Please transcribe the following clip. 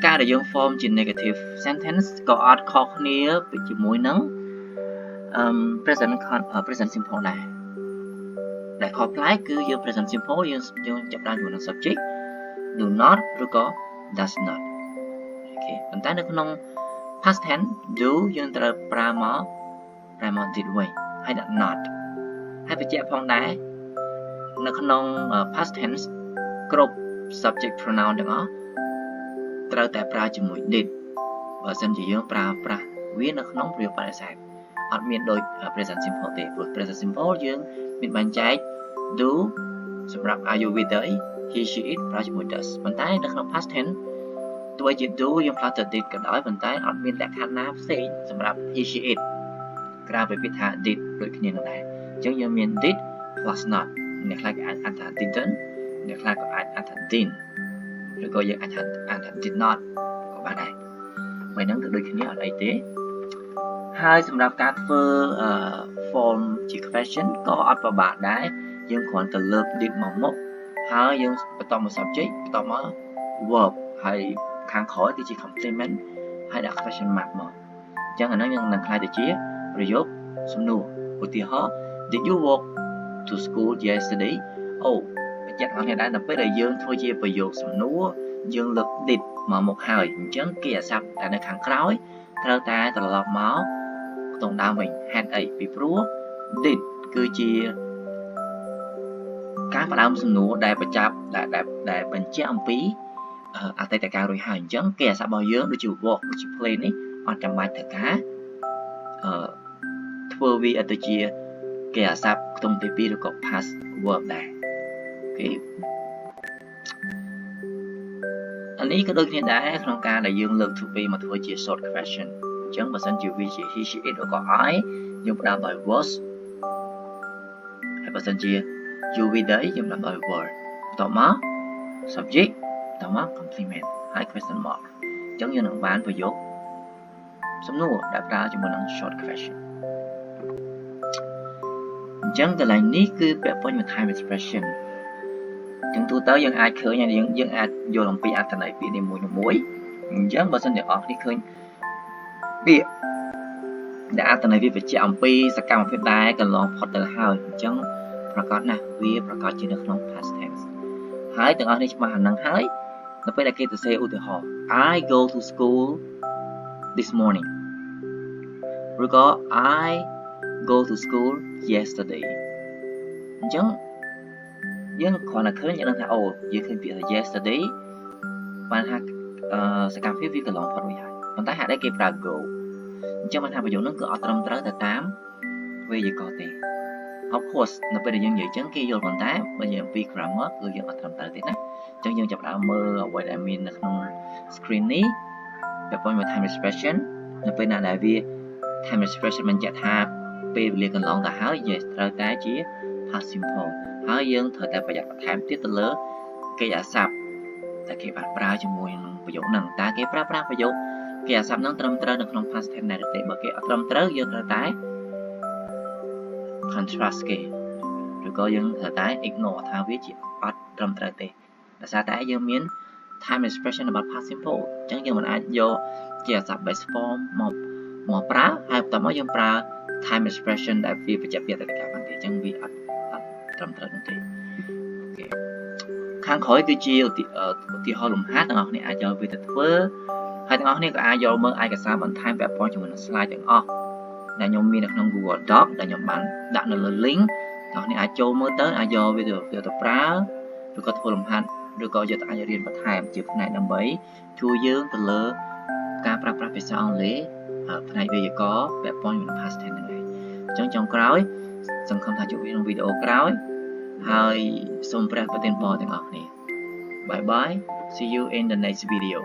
ការដែលយើង form ជា negative sentence ក៏អត់ខុសគ្នាពីជាមួយនឹងpresent simple ដែរដែលខុសប្លែកគឺយើង present simple យើងចាប់ផ្ដើមជាមួយនឹង subject do not ឬក៏ does not អូខេប៉ុន្តែនៅក្នុង past tense do យើងត្រូវប្រើមក did វិញហើយ not ហើយបញ្ជាក់ផងដែរនៅក្នុង past tense គ្រប់ subject pronoun ទាំងអស់ត្រូវតែប្រើជាមួយ did បើសិនជាយើងប្រើប្រាស់វានៅក្នុងប្រយោគបដិសេធអត់មានដូច present simple ទេព្រោះ present simple យើងមានបែងចែក do សម្រាប់ are you with her he she it ប្រើជាមួយ does ប៉ុន្តែនៅក្នុង past tense ទោះជា do យើងប្រើទៅ did ក៏ដោយប៉ុន្តែអត់មានលក្ខខណ្ឌណាផ្សេងសម្រាប់ he she it ក្រៅពីពាក្យថា did ដូចគ្នានោះដែរអញ្ចឹងយើងមាន did plus not អ្នកខ្លះក៏អាចអានថា didn't អ្នកខ្លះក៏អាចអានថា didn't ឬក៏យើងអាចអានថា did not ក៏បានដែរហើយហ្នឹងក៏ដូចគ្នាអត់អីទេហើយសម្រាប់ការធ្វើ form ជា question ក៏អត់ពិបាកដែរយើងគ្រាន់តែលើក did មកមុខហើយយើងបន្តមក subject បន្តមក verb ហើយខាងក្រោយគឺជា complement ហើយដាក់ question mark មកអញ្ចឹងអាហ្នឹងយើងនឹងខ្លាយទៅជាប្រយោគសំណួរឧទាហរណ៍ Did you walk to school yesterday អូបញ្ជាក់អង្គដែរដល់ពេលដែលយើងធ្វើជាប្រយោគសំណួរយើងលើក did មកមុខហើយអញ្ចឹងគេអាស័ព្ទតែនៅខាងក្រោយត្រូវតែត្រឡប់មកខ្ទង់ដើមវិញហេតុអីពីព្រោះ did គឺជាការផ្ដើមសំណួរដែលបញ្ចាប់ដែលបញ្ជាក់អំពីអតីតកាលរួចហើយអញ្ចឹងគេអាស័ព្ទរបស់យើងដូចជា walk ដូចជា play នេះអត់ចាំបាច់ត្រូវការធ្វើវាទៅជាគេអាស័ព្ទខ្ទង់ទី2ឬក៏ past verb ដែរអូខេអានេះក៏ដូចគ្នាដែរក្នុងការដែលយើងលើក to be មកធ្វើជា short question អញ្ចឹងបើសិនជាវាជា he she it ឬក៏ I យើងផ្ដើមដោយ was ហើយបើសិនជា you with they យើងផ្ដើមដោយ were បន្តមក subject បន្តមក complement ហើយ question mark អញ្ចឹងយើងនឹងបានប្រយោគសំណួរដែលប្រើជាមួយនឹង short question អញ្ចឹងកន្លែងនេះគឺពាក់ព័ន្ធនឹង time expression ចឹងទូទៅយើងអាចឃើញយើងអាចយល់អំពីអត្ថន័យពាក្យនីមួយៗអញ្ចឹងបើសិនជាអស់គ្នាឃើញពាក្យដែលអត្ថន័យវាបញ្ជាក់អំពីសកម្មភាពដែលកន្លងផុតទៅហើយអញ្ចឹងប្រកាសណាស់វាប្រកាសជានៅក្នុង past tense ហើយទាំងអស់នេះច្បាស់អានឹងហើយនៅពេលដែលគេសរសេរឧទាហរណ៍ I go to school this morning ឬក៏ I go to school yesterday អញ្ចឹងយើងគ្រាន់តែឃើញយើងដឹងថាអូយើងឃើញពាក្យថា yesterday បានថាសកម្មភាពវាកន្លងផុតរួចហើយប៉ុន្តែហេតុអីគេប្រើ go អញ្ចឹងបានថាប្រយោគហ្នឹងគឺអត់ត្រឹមត្រូវទៅតាមវេយ្យាករណ៍ទេ of course នៅពេលដែលយើងនិយាយអញ្ចឹងគេយល់ប៉ុន្តែបើនិយាយអំពី grammar គឺយើងអត់ត្រឹមត្រូវទេណាអញ្ចឹងយើងចាប់ផ្ដើមមើលអ្វីដែលមាននៅក្នុង screen នេះពាក់ព័ន្ធមួយ time expression នៅពេលណាដែលវា time expression បញ្ជាក់ថាពេលវេលាកន្លងទៅហើយ yes ត្រូវតែជា past simple ហើយយើងត្រូវតែប្រយ័ត្នបន្ថែមទៀតទៅលើគេអាស័ព្ទតែគេបានប្រើជាមួយនឹងប្រយោគហ្នឹងតើគេប្រើប្រាស់ប្រយោគគេអាស័ព្ទហ្នឹងត្រឹមត្រូវនៅក្នុង past tense ដែរទេបើគេអត់ត្រឹមត្រូវយើងត្រូវតែ contrast គេឬក៏យើងត្រូវតែ ignore ថាវាជាអត់ត្រឹមត្រូវទេដោយសារតែយើងមាន time expression about past simple អញ្ចឹងយើងមិនអាចយកគេអាស័ព្ទ base form មកប្រើហើយបន្តមកយើងប្រើ time expression ដែលវាបញ្ជាក់ពីអតីតកាលបានទេអញ្ចឹងវាអត់ត្រឹមត្រូវនោះទេអូខេខាងក្រោយគឺជាឧទាហរណ៍លំហាត់ទាំងអស់គ្នាអាចយកវាទៅធ្វើហើយទាំងអស់គ្នាក៏អាចយកមើលឯកសារបន្ថែមពាក់ព័ន្ធជាមួយនឹង slide ទាំងអស់ដែលខ្ញុំមាននៅក្នុង Google Doc ដែលខ្ញុំបានដាក់នៅលើ link ទាំងអ្នកអាចចូលមើលទៅអាចយកវាទៅប្រើឬក៏ធ្វើលំហាត់ឬក៏យកទៅអាចរៀនបន្ថែមជាផ្នែកដើម្បីជួយយើងទៅលើការប្រើប្រាស់ភាសាអង់គ្លេសផ្នែកវេយ្យាករណ៍ពាក់ព័ន្ធជាមួយ past tense ហ្នឹងឯងអញ្ចឹងចុងក្រោយសង្ឃឹមថាជួបគ្នាក្នុងវីដេអូក្រោយហើយសូមព្រះប្រទានពរទាំងអស់គ្នា Bye bye see you in the next video